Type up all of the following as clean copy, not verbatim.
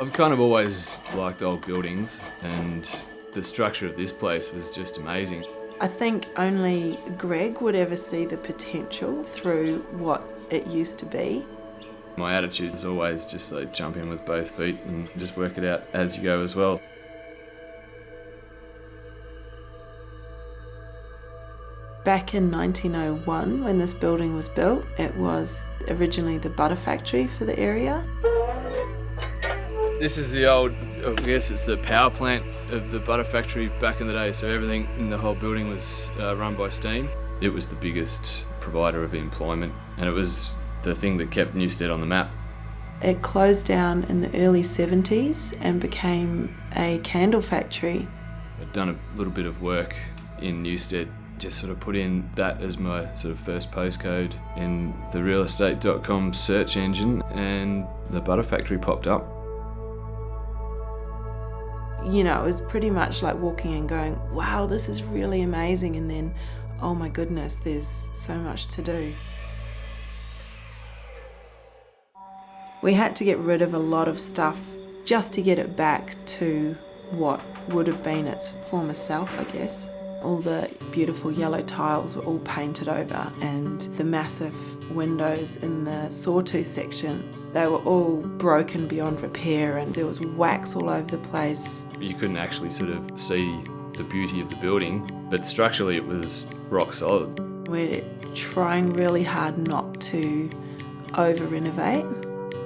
I've kind of always liked old buildings, and the structure of this place was just amazing. I think only Greg would ever see the potential through what it used to be. My attitude is always just like jump in with both feet and just work it out as you go as well. Back in 1901, when this building was built, it was originally the butter factory for the area. This is the old, I guess it's the power plant of the butter factory back in the day, so everything in the whole building was run by steam. It was the biggest provider of employment, and it was the thing that kept Newstead on the map. It closed down in the early 70s and became a candle factory. I'd done a little bit of work in Newstead, just sort of put in that as my sort of first postcode in the realestate.com search engine, and the butter factory popped up. You know, it was pretty much like walking in going, wow, this is really amazing, and then, oh my goodness, there's so much to do. We had to get rid of a lot of stuff just to get it back to what would have been its former self, I guess. All the beautiful yellow tiles were all painted over, and the massive windows in the sawtooth section, they were all broken beyond repair, and there was wax all over the place. You couldn't actually sort of see the beauty of the building, but structurally it was rock solid. We're trying really hard not to over-renovate,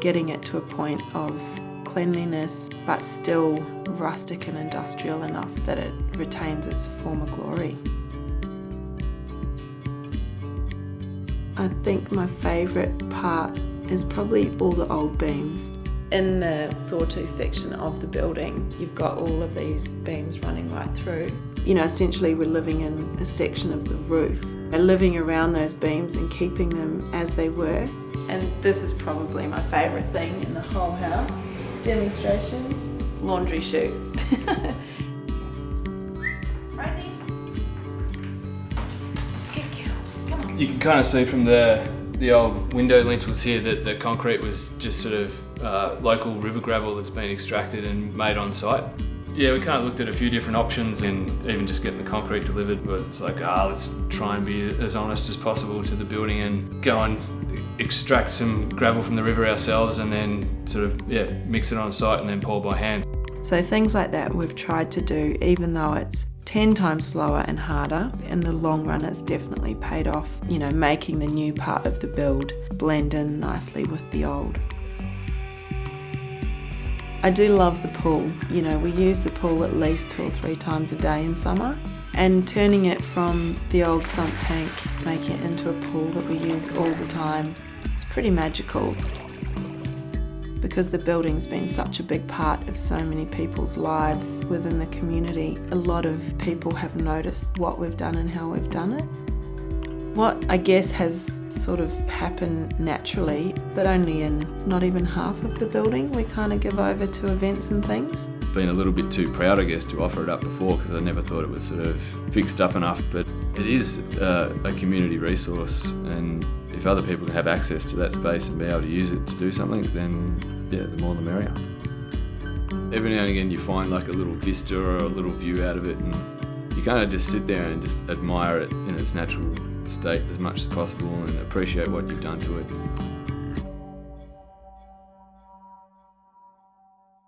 getting it to a point of cleanliness but still rustic and industrial enough that it retains its former glory. I think my favourite part is probably all the old beams. In the sawtooth section of the building, you've got all of these beams running right through. You know, essentially we're living in a section of the roof. We're living around those beams and keeping them as they were. And this is probably my favourite thing in the whole house. Demonstration, laundry chute. Rosie, good girl, come on. You can kind of see from the old window lintels here that the concrete was just sort of local river gravel that's been extracted and made on site. Yeah, we kind of looked at a few different options, and even just getting the concrete delivered, but it's like, let's try and be as honest as possible to the building and go and extract some gravel from the river ourselves, and then sort of, mix it on site and then pour by hand. So things like that we've tried to do, even though it's 10 times slower and harder. In the long run, it's definitely paid off, you know, making the new part of the build blend in nicely with the old. I do love the pool. You know, we use the pool at least 2 or 3 times a day in summer, and turning it from the old sump tank, making it into a pool that we use all the time, it's pretty magical. Because the building's been such a big part of so many people's lives within the community, a lot of people have noticed what we've done and how we've done it. What I guess has sort of happened naturally, but only in not even half of the building, we kind of give over to events and things. Been a little bit too proud, I guess, to offer it up before, because I never thought it was sort of fixed up enough, but it is a community resource, and if other people can have access to that space and be able to use it to do something, then the more the merrier. Every now and again you find like a little vista or a little view out of it, and you kind of just sit there and just admire it in its natural state as much as possible and appreciate what you've done to it.